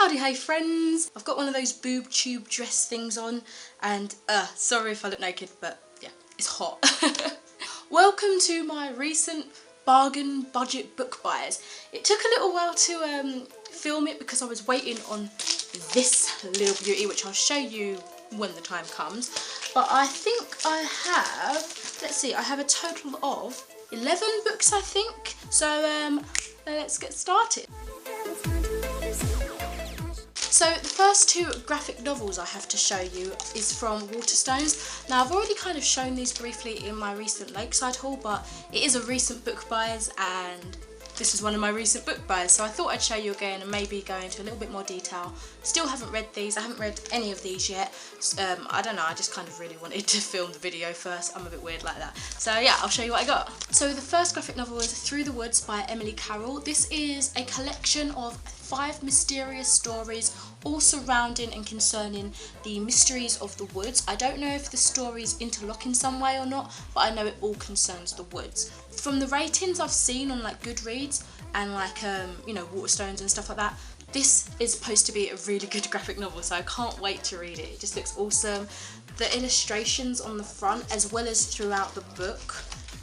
Howdee-haie friends! I've got one of those boob tube dress things on and sorry if I look naked, but yeah, it's hot. Welcome to my recent bargain budget book buys. It took a little while to film it because I was waiting on this little beauty, which I'll show you when the time comes. But I think I have, let's see, I have a total of 11 books I think. So let's get started. So the first two graphic novels I have to show you is from Waterstones. Now I've already kind of shown these briefly in my recent Lakeside haul, but it is a recent book buys and this is one of my recent book buys, so I thought I'd show you again and maybe go into a little bit more detail. Still haven't read these, I haven't read any of these yet. I don't know, I just kind of really wanted to film the video first. I'm a bit weird like that. So yeah, I'll show you what I got. So the first graphic novel is Through the Woods by Emily Carroll. This is a collection of 5 mysterious stories all surrounding and concerning the mysteries of the woods. I don't know if the stories interlock in some way or not, but I know it all concerns the woods. From the ratings I've seen on like Goodreads and like you know, Waterstones and stuff like that, this is supposed to be a really good graphic novel, so I can't wait to read it. It just looks awesome. The illustrations on the front as well as throughout the book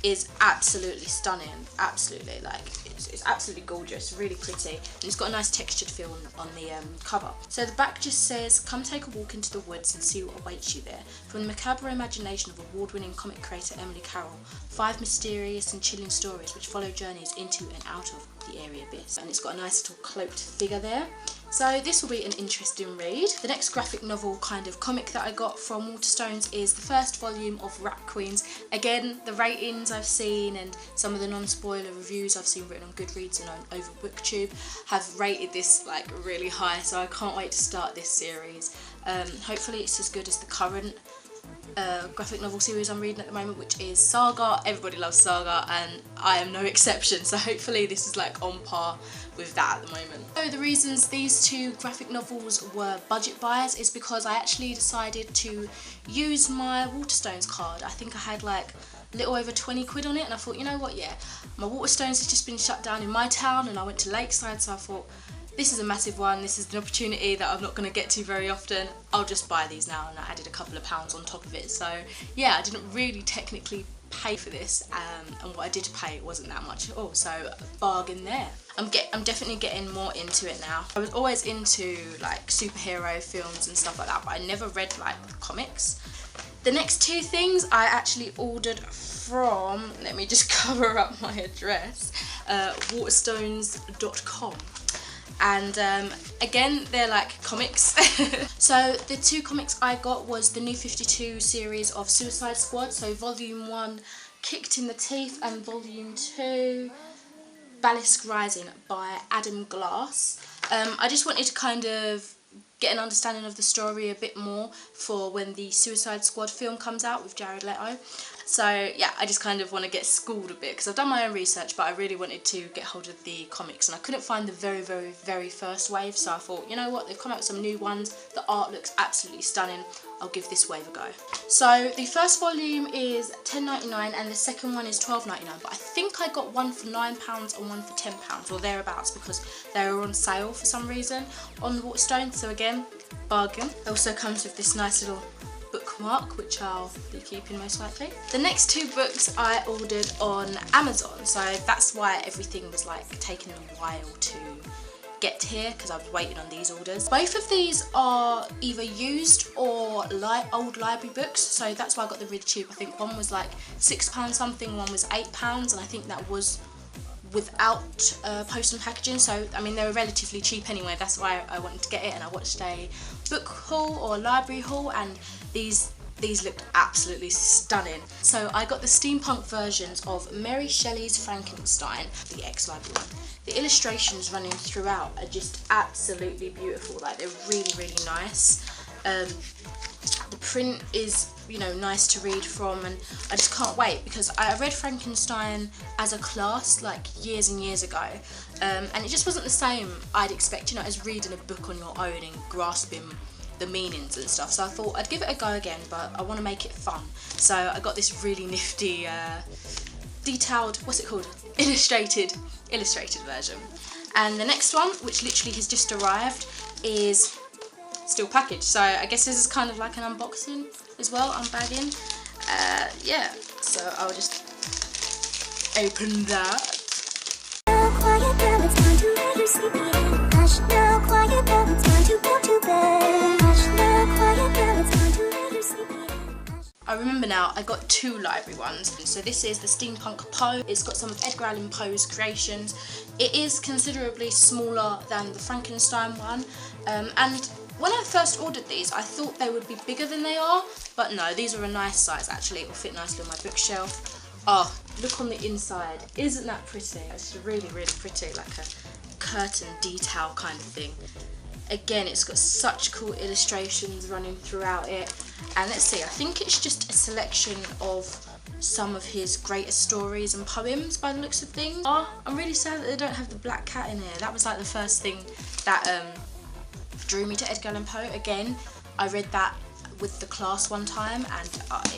is absolutely stunning. Absolutely, like it's absolutely gorgeous, really pretty, and it's got a nice textured feel on the cover. So the back just says, "Come take a walk into the woods and see what awaits you there. From the macabre imagination of award-winning comic creator Emily Carroll, 5 mysterious and chilling stories which follow journeys into and out of the airy abyss." And it's got a nice little cloaked figure there. So this will be an interesting read. The next graphic novel kind of comic that I got from Waterstones is the first volume of Rat Queens. Again, the ratings I've seen and some of the non-spoiler reviews I've seen written on Goodreads and on over BookTube have rated this like really high, so I can't wait to start this series. Hopefully it's as good as the current graphic novel series I'm reading at the moment, which is Saga. Everybody loves Saga and I am no exception, so hopefully this is like on par with that at the moment. So the reasons these two graphic novels were budget buys is because I actually decided to use my Waterstones card. I think I had like a little over 20 quid on it and I thought, you know what, yeah, my Waterstones has just been shut down in my town and I went to Lakeside, so I thought this is a massive one, this is an opportunity that I'm not going to get to very often, I'll just buy these now, and I added a couple of pounds on top of it. So yeah, I didn't really technically pay for this, and what I did pay wasn't that much at all, so bargain there. I'm definitely getting more into it now. I was always into like superhero films and stuff like that, but I never read like the comics. The next two things I actually ordered from, let me just cover up my address, waterstones.com. And again, they're like comics. So the two comics I got was the New 52 series of Suicide Squad, so volume 1 Kicked in the Teeth and volume 2 Ballast Rising by Adam Glass. I just wanted to kind of get an understanding of the story a bit more for when the Suicide Squad film comes out with Jared Leto. So yeah, I just kind of want to get schooled a bit because I've done my own research, but I really wanted to get hold of the comics and I couldn't find the very first wave, so I thought, you know what, they've come out with some new ones, the art looks absolutely stunning, I'll give this wave a go. So the first volume is £10.99 and the second one is £12.99, but I think I got one for £9 and one for £10 or thereabouts because they were on sale for some reason on Waterstones, so again, bargain. It also comes with this nice little bookmark, which I'll be keeping most likely. The next two books I ordered on Amazon, so that's why everything was like taking a while to get here because I was waiting on these orders. Both of these are either used or old library books, so that's why I got them really cheap. I think one was like £6 something, one was £8, and I think that was without post and packaging, so I mean they were relatively cheap anyway. That's why I wanted to get it, and I watched a book haul or a library haul and these looked absolutely stunning. So I got the steampunk versions of Mary Shelley's Frankenstein, the ex-library one. The illustrations running throughout are just absolutely beautiful, like they're really nice. The print is, you know, nice to read from, and I just can't wait because I read Frankenstein as a class like years and years ago, and it just wasn't the same I'd expect, you know, as reading a book on your own and grasping the meanings and stuff. So I thought I'd give it a go again, but I want to make it fun. So I got this really nifty detailed, what's it called, illustrated version. And the next one, which literally has just arrived, is still packaged. So I guess this is kind of like an unboxing as well, unbagging. Yeah, so I'll just open that. I remember now, I got 2 library ones. So this is the Steampunk Poe. It's got some of Edgar Allan Poe's creations. It is considerably smaller than the Frankenstein one. And when I first ordered these, I thought they would be bigger than they are. But no, these are a nice size actually. It will fit nicely on my bookshelf. Oh, look on the inside. Isn't that pretty? It's really, really pretty, like a curtain detail kind of thing. Again, it's got such cool illustrations running throughout it. And let's see, I think it's just a selection of some of his greatest stories and poems by the looks of things. Oh, I'm really sad that they don't have the black cat in here. That was like the first thing that drew me to Edgar Allan Poe. Again, I read that with the class one time, and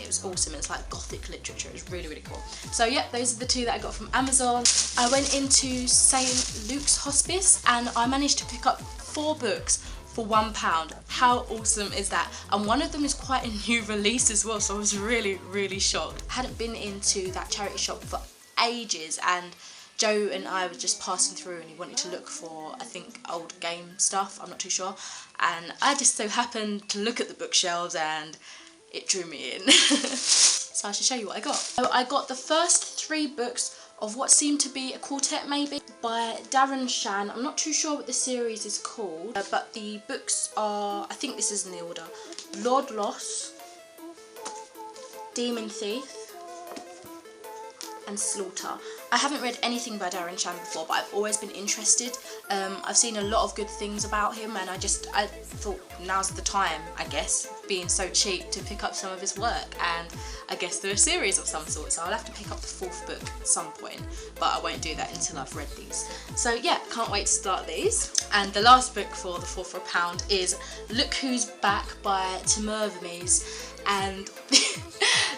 it was awesome. It's like gothic literature. It was really, really cool. So yeah, those are the 2 that I got from Amazon. I went into St. Luke's Hospice and I managed to pick up 4 books for £1. How awesome is that? And one of them is quite a new release as well, so I was really, really shocked. I hadn't been into that charity shop for ages, and Joe and I were just passing through and he wanted to look for, I think, old game stuff, I'm not too sure. And I just so happened to look at the bookshelves and it drew me in. So I should show you what I got. So I got the first 3 books of what seemed to be a quartet maybe, by Darren Shan. I'm not too sure what the series is called, but the books are, I think this is in the order, Lord Loss, Demon Thief, and Slaughter. I haven't read anything by Darren Shan before, but I've always been interested. I've seen a lot of good things about him, and I thought now's the time, I guess, being so cheap, to pick up some of his work. And I guess they're a series of some sort, so I'll have to pick up the 4th book at some point, but I won't do that until I've read these. So yeah, can't wait to start these. And the last book for the 4 for £1 is Look Who's Back by Timur Vermees. And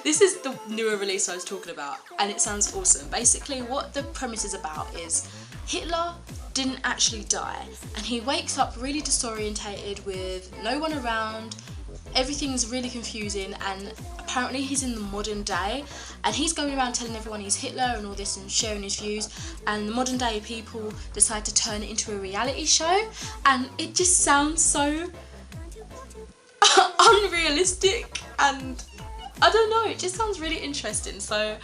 this is the newer release I was talking about, and it sounds awesome. Basically, what the premise is about is Hitler didn't actually die, and he wakes up really disorientated with no one around. Everything's really confusing, and apparently he's in the modern day, and he's going around telling everyone he's Hitler and all this and sharing his views, and the modern day people decide to turn it into a reality show, and it just sounds so unrealistic, and I don't know, it just sounds really interesting, so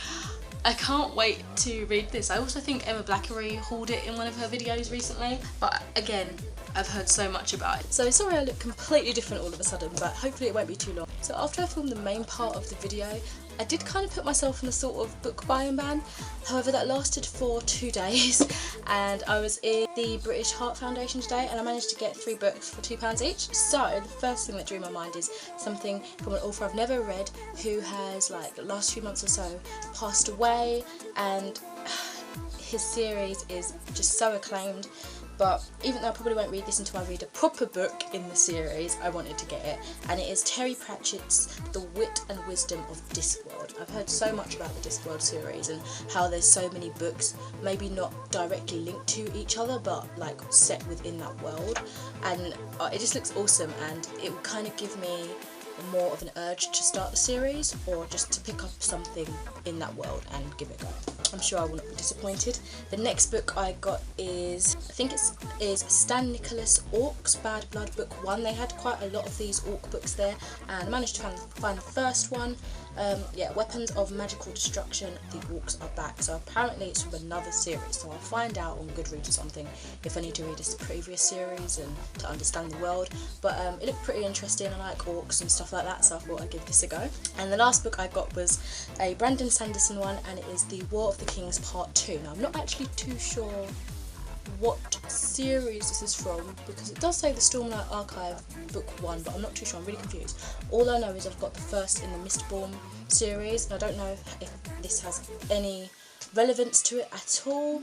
I can't wait to read this. I also think Emma Blackery hauled it in one of her videos recently, but again, I've heard so much about it. So sorry I look completely different all of a sudden, but hopefully it won't be too long. So after I filmed the main part of the video, I did kind of put myself in a sort of book buying ban. However, that lasted for 2 days, and I was in the British Heart Foundation today, and I managed to get 3 books for £2 each. So the first thing that drew my mind is something from an author I've never read, who has, like, the last few months or so passed away, and his series is just so acclaimed. But even though I probably won't read this until I read a proper book in the series, I wanted to get it. And it is Terry Pratchett's The Wit and Wisdom of Discworld. I've heard so much about the Discworld series and how there's so many books, maybe not directly linked to each other, but like set within that world. And it just looks awesome, and it will kind of give me more of an urge to start the series, or just to pick up something in that world and give it a go. I'm sure I will not be disappointed. The next book I got is, I think is Stan Nicholas Orcs Bad Blood Book 1. They had quite a lot of these orc books there, and I managed to find the first one. Yeah, Weapons of Magical Destruction, The Orcs Are Back. So apparently it's from another series, so I'll find out on Goodreads or something if I need to read a previous series and to understand the world. But it looked pretty interesting. I like orcs and stuff like that, so I thought I'd give this a go. And the last book I got was a Brandon Sanderson one, and it is The War of the Kings Part 2. Now I'm not actually too sure what series this is from, because it does say the Stormlight Archive Book 1, but I'm not too sure, I'm really confused. All I know is I've got the first in the Mistborn series, and I don't know if this has any relevance to it at all,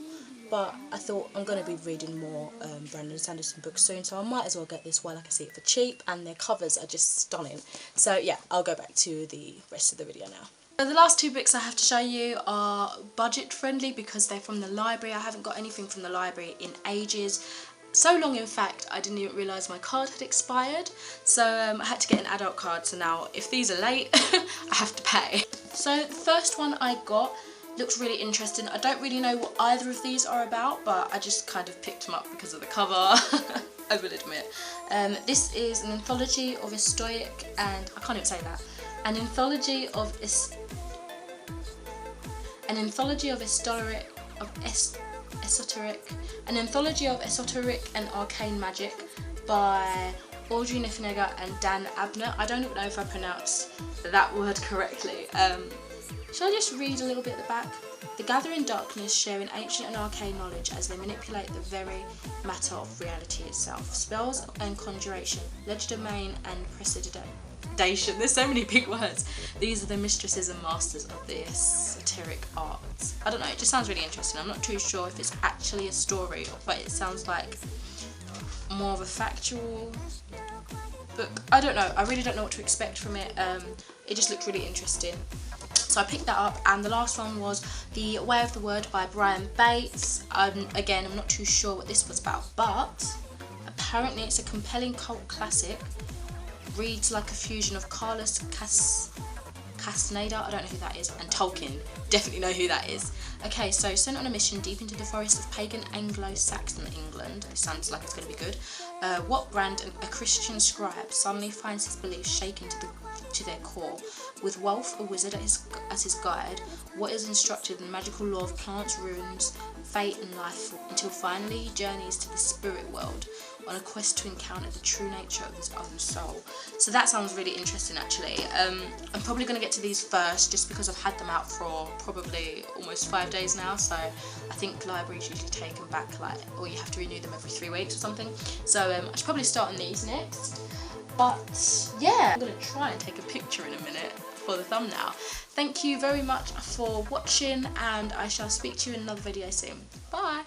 but I thought I'm going to be reading more Brandon Sanderson books soon, so I might as well get this while I can see it for cheap, and their covers are just stunning. So yeah, I'll go back to the rest of the video now. So the last 2 books I have to show you are budget friendly because they're from the library. I haven't got anything from the library in ages. So long, in fact, I didn't even realise my card had expired. So I had to get an adult card. So now, if these are late, I have to pay. So the first one I got looks really interesting. I don't really know what either of these are about, but I just kind of picked them up because of the cover. I will admit. This is an anthology of historic and I can't even say that. An anthology of esoteric and arcane magic by Audrey Niffenegger and Dan Abner. I don't even know if I pronounced that word correctly. Shall I just read a little bit at the back? The gathering darkness sharing ancient and arcane knowledge as they manipulate the very matter of reality itself. Spells and conjuration, legerdemain and prestidigitation. There's so many big words. These are the mistresses and masters of the esoteric arts. I don't know, it just sounds really interesting. I'm not too sure if it's actually a story, but it sounds like more of a factual book. I don't know, I really don't know what to expect from it. It just looked really interesting. So I picked that up, and the last one was The Way of the Word by Brian Bates. Again, I'm not too sure what this was about, but apparently it's a compelling cult classic. Reads like a fusion of Carlos Castaneda, I don't know who that is, and Tolkien. Definitely know who that is. Okay, so sent on a mission deep into the forest of pagan Anglo-Saxon England. This sounds like it's going to be good. What Brand, a Christian scribe, suddenly finds his beliefs shaken to their core. With Wolf, a wizard, as his guide, what is instructed in the magical law of plants, runes, fate and life, until finally he journeys to the spirit world on a quest to encounter the true nature of his own soul. So that sounds really interesting, actually. I'm probably going to get to these first just because I've had them out for probably almost 5 days now, so I think libraries usually take them back, or you have to renew them every 3 weeks or something. So I should probably start on these next. But yeah, I'm going to try and take a picture in a minute for the thumbnail. Thank you very much for watching, and I shall speak to you in another video soon. Bye!